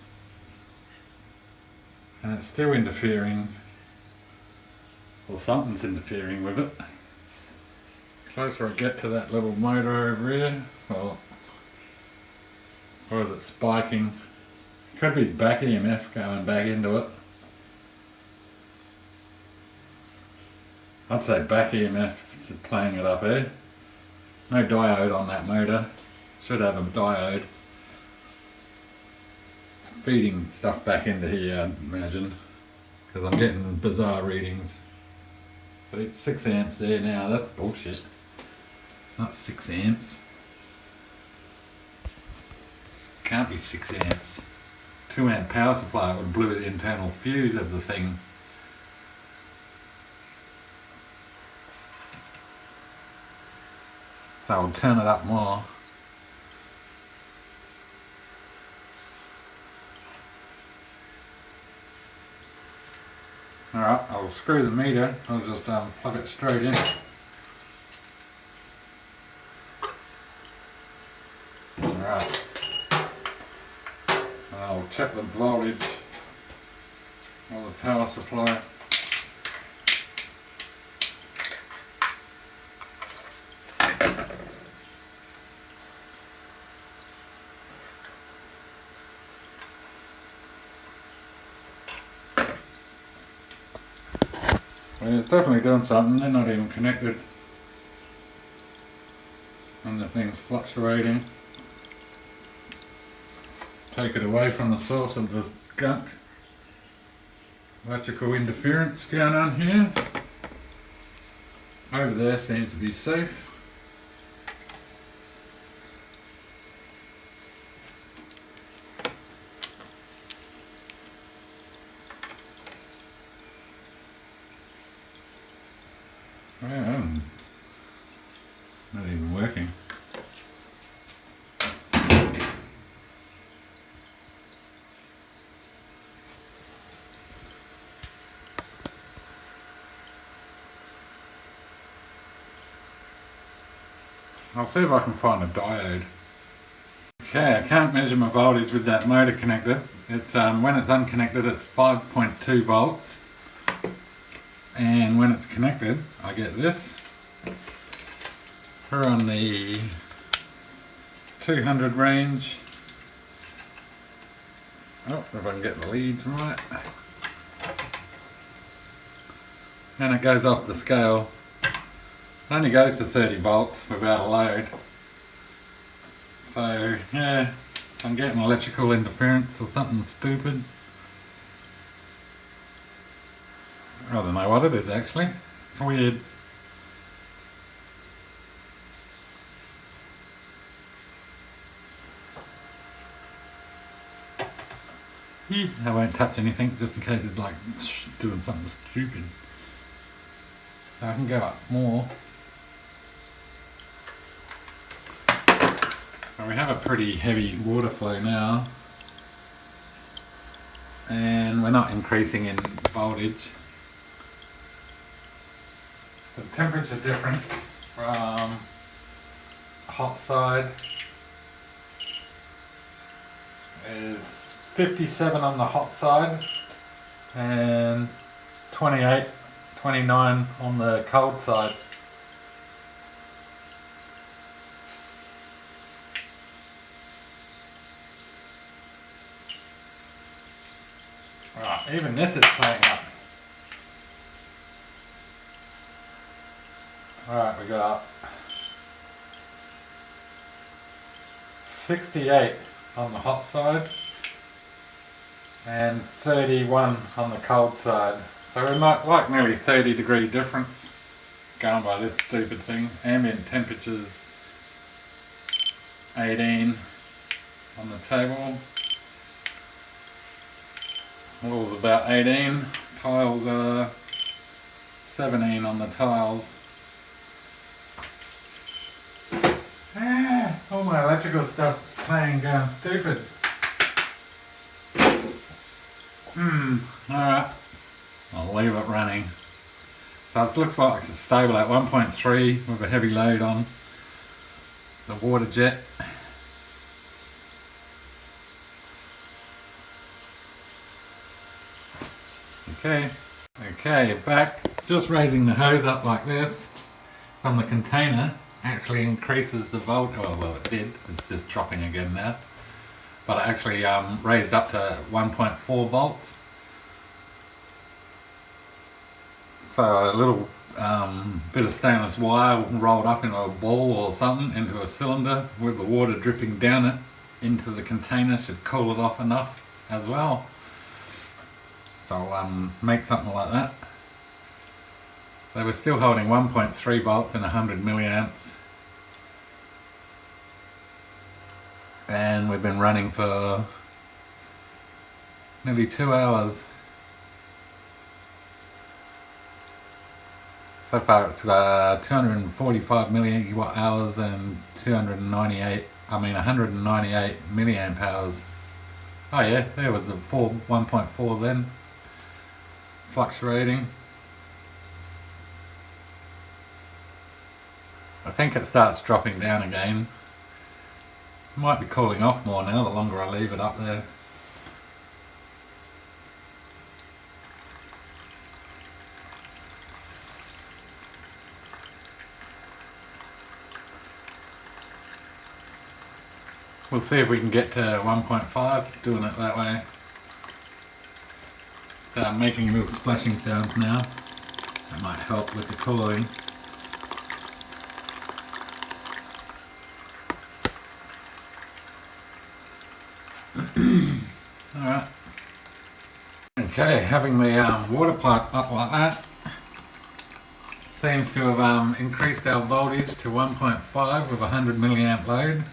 and it's still interfering, or something's interfering with it. The closer I get to that little motor over here, well, or is it spiking? Could be back EMF going back into it. I'd say back EMF is playing it up here. No diode on that motor. Should have a diode. It's feeding stuff back into here, I'd imagine. Because I'm getting bizarre readings. But it's 6 amps there now, that's bullshit. It's not 6 amps. Can't be 6 amps. 2 amp power supply would blow the internal fuse of the thing. So I'll turn it up more. Alright, I'll screw the meter, I'll just plug it straight in. Alright. I'll check the voltage of the power supply. Well, it's definitely doing something. They're not even connected and the thing's fluctuating. Take it away from the source of the gunk. Electrical interference going on here. Over there seems to be safe. Well, not even working. I'll see if I can find a diode. Okay, I can't measure my voltage with that motor connected. It's when it's unconnected it's 5.2 volts, and when it's connected I get this. We're on the 200 range. Oh, if I can get the leads right. And it goes off the scale. It only goes to 30 volts without a load. So yeah, I'm getting electrical interference or something stupid. I don't know what it is actually. It's weird. I won't touch anything just in case it's like doing something stupid. So I can go up more. So we have a pretty heavy water flow now, and we're not increasing in voltage. The temperature difference from hot side is 57 on the hot side and 28, 29 on the cold side. Right, even this is playing up. Alright, we got 68 on the hot side and 31 on the cold side. So we're like nearly 30-degree difference going by this stupid thing. Ambient temperatures 18 on the table. Walls about 18, tiles are 17 on the tiles. All my electrical stuff's playing going stupid. Alright, I'll leave it running. So it looks like it's stable at 1.3 with a heavy load on the water jet. Okay, back. Just raising the hose up like this from the container actually increases the volt. Well, it did. It's just dropping again now. But it actually raised up to 1.4 volts. So a little bit of stainless wire rolled up in a ball or something into a cylinder with the water dripping down it into the container should cool it off enough as well. So make something like that. So we're still holding 1.3 volts and 100 milliamps. And we've been running for nearly 2 hours. So far it's 245 milliwatt hours and 198 milliamp hours. Oh yeah, there was the 1.4 then. Fluctuating. I think it starts dropping down again. It might be cooling off more now the longer I leave it up there. We'll see if we can get to 1.5 doing it that way. So I'm making little splashing sounds now. That might help with the cooling. Alright. Okay, having the water pipe up like that seems to have increased our voltage to 1.5 with a 100 milliamp load.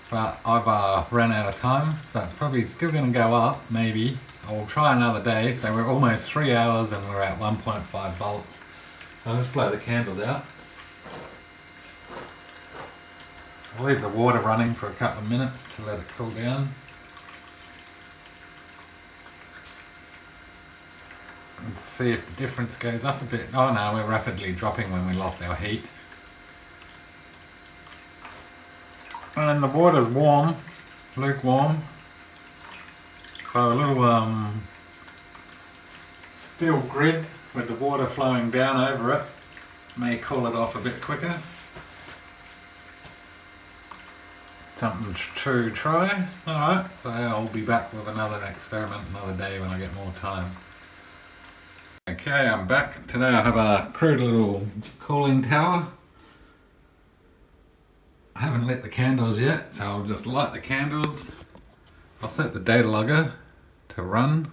But I've ran out of time, so it's probably still going to go up, maybe. I'll try another day, so we're almost 3 hours and we're at 1.5 volts. I'll just blow the candles out. I'll leave the water running for a couple of minutes to let it cool down. Let's see if the difference goes up a bit. Oh no, we're rapidly dropping when we lost our heat. And the water's warm, lukewarm. So a little steel grid with the water flowing down over it may cool it off a bit quicker. Something to try. Alright, so I'll be back with another experiment another day when I get more time. Okay, I'm back. Today I have a crude little cooling tower. I haven't lit the candles yet, so I'll just light the candles. I'll set the data logger to run.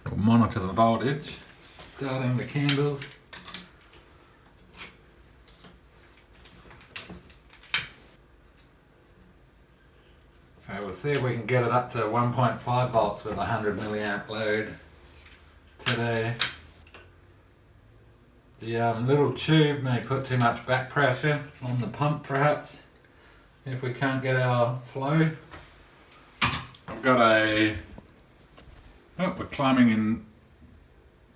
We'll monitor the voltage. Starting the candles. So we'll see if we can get it up to 1.5 volts with a 100 milliamp load today. The little tube may put too much back pressure on the pump perhaps, if we can't get our flow. I've got we're climbing in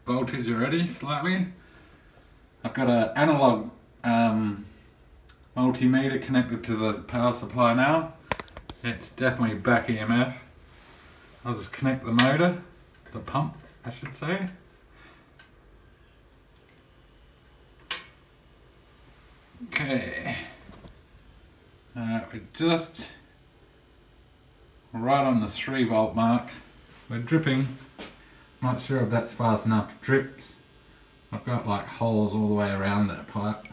voltage already slightly. I've got an analog multimeter connected to the power supply now. It's definitely back EMF. I'll just connect the motor, the pump I should say. Okay, we're just right on the 3 volt mark. We're dripping, not sure if that's fast enough drips. I've got like holes all the way around that pipe.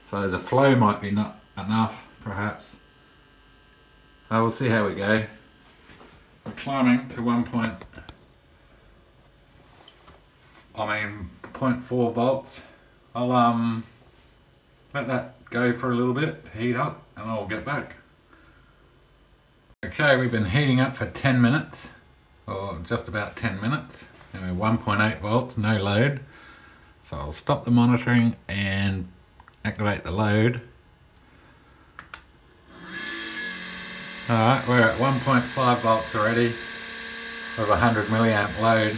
So the flow might be not enough perhaps. I will see how we go. We're climbing to 0.4 volts. I'll let that go for a little bit to heat up and I'll get back. Okay, we've been heating up for 10 minutes, or just about 10 minutes. And we're 1.8 volts, no load. So I'll stop the monitoring and activate the load. Alright, we're at 1.5 volts already with a 100 milliamp load.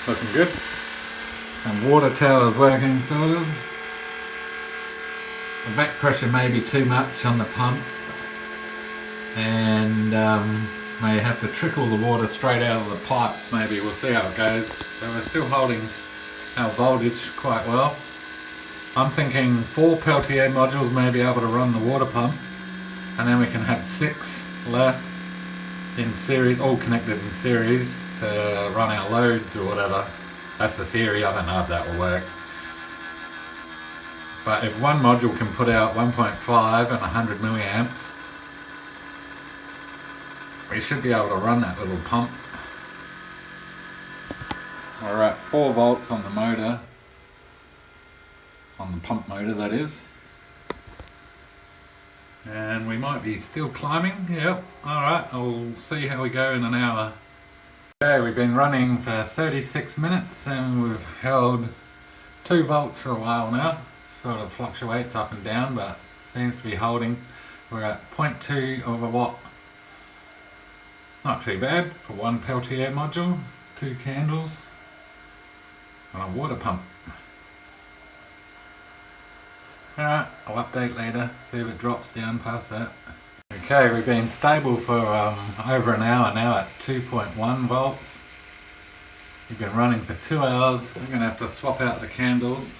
Looking good. And water tower's working sort of. The back pressure may be too much on the pump and may have to trickle the water straight out of the pipe. Maybe we'll see how it goes. So we're still holding our voltage quite well. I'm thinking 4 Peltier modules may be able to run the water pump, and then we can have 6 left in series, all connected in series to run our loads or whatever. That's the theory. I don't know if that will work. But if one module can put out 1.5 and 100 milliamps, we should be able to run that little pump. We're at 4 volts on the motor, on the pump motor that is. And we might be still climbing, yep. Alright, I'll see how we go in an hour. Okay, we've been running for 36 minutes and we've held 2 volts for a while now. Sort of fluctuates up and down, but seems to be holding. We're at 0.2 of a watt. Not too bad for 1 Peltier module, 2 candles, and a water pump. Alright, I'll update later, see if it drops down past that. Okay, we've been stable for over an hour now at 2.1 volts. We've been running for 2 hours. I'm going to have to swap out the candles.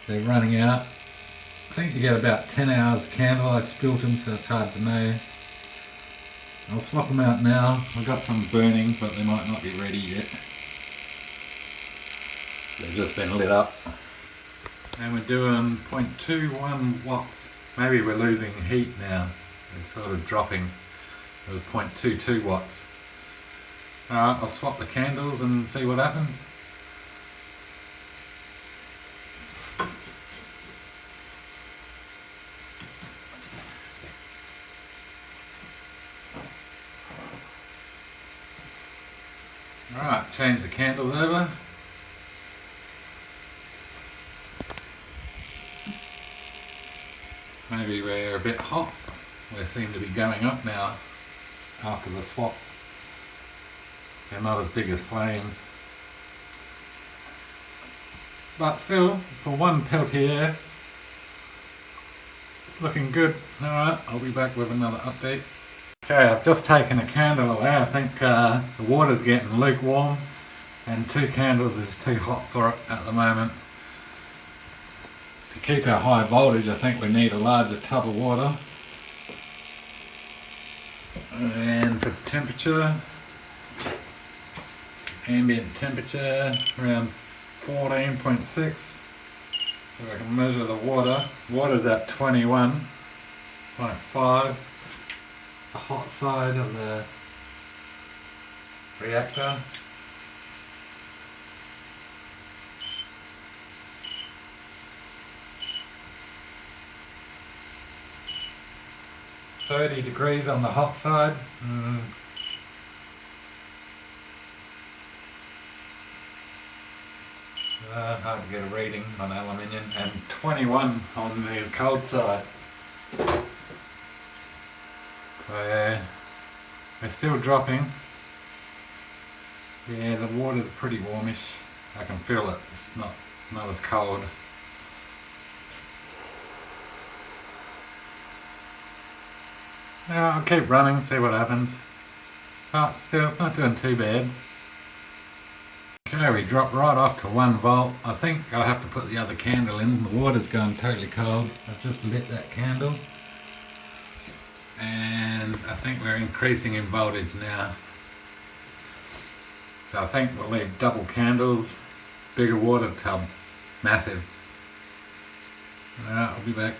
They're running out. I think you get about 10 hours candle. I spilt them so it's hard to know. I'll swap them out now. I've got some burning, but they might not be ready yet. They've just been lit up. And we're doing 0.21 watts. Maybe we're losing heat now. It's sort of dropping. It was 0.22 watts. Alright, I'll swap the candles and see what happens. Alright, change the candles over. Maybe we're a bit hot. We seem to be going up now after the swap. They're not as big as flames. but still, for one Peltier, it's looking good. Alright, I'll be back with another update. Okay, I've just taken a candle away. I think the water's getting lukewarm and 2 candles is too hot for it at the moment. To keep our high voltage, I think we need a larger tub of water. And for temperature, ambient temperature around 14.6. So I can measure the water. Water's at 21.5. The hot side of the reactor. .30 degrees on the hot side. Hard to get a reading on aluminium, and 21 on the cold side. So yeah, they're still dropping. Yeah, the water's pretty warmish. I can feel it. It's not as cold. Yeah, I'll keep running, see what happens. But still, it's not doing too bad. Okay, we dropped right off to 1 volt. I think I'll have to put the other candle in. The water's gone totally cold. I've just lit that candle. And I think we're increasing in voltage now. So I think we'll leave double candles, bigger water tub, massive. Alright, I'll be back.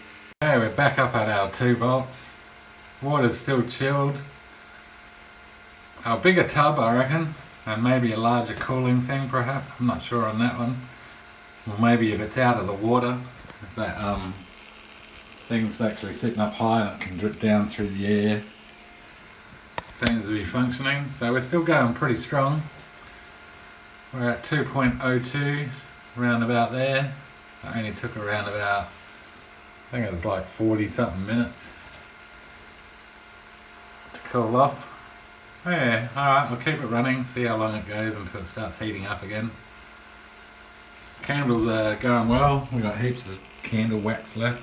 Okay, we're back up at our 2 volts. Water's still chilled. Our bigger tub, I reckon. And maybe a larger cooling thing perhaps, I'm not sure on that one. Or maybe if it's out of the water, if that thing's actually sitting up high and it can drip down through the air. Seems to be functioning, so we're still going pretty strong. We're at 2.02, around about there. It only took around about, I think it was like 40 something minutes to cool off. Yeah, alright, I'll keep it running, see how long it goes until it starts heating up again. Candles are going well, we've got heaps of candle wax left.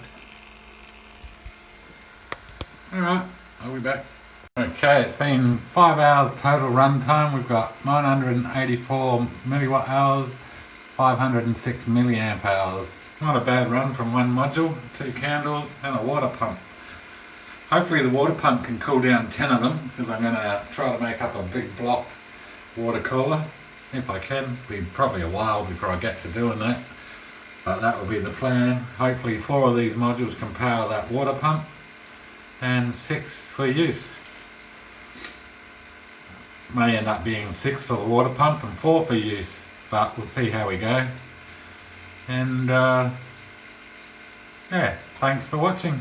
Alright, I'll be back. Okay, it's been 5 hours total run time. We've got 984 milliwatt hours, 506 milliamp hours. Not a bad run from one module, 2 candles and a water pump. Hopefully the water pump can cool down 10 of them, because I'm going to try to make up a big block water cooler. If I can. It'll be probably a while before I get to doing that. But that will be the plan. Hopefully 4 of these modules can power that water pump and 6 for use. May end up being 6 for the water pump and 4 for use, but we'll see how we go. And yeah, thanks for watching.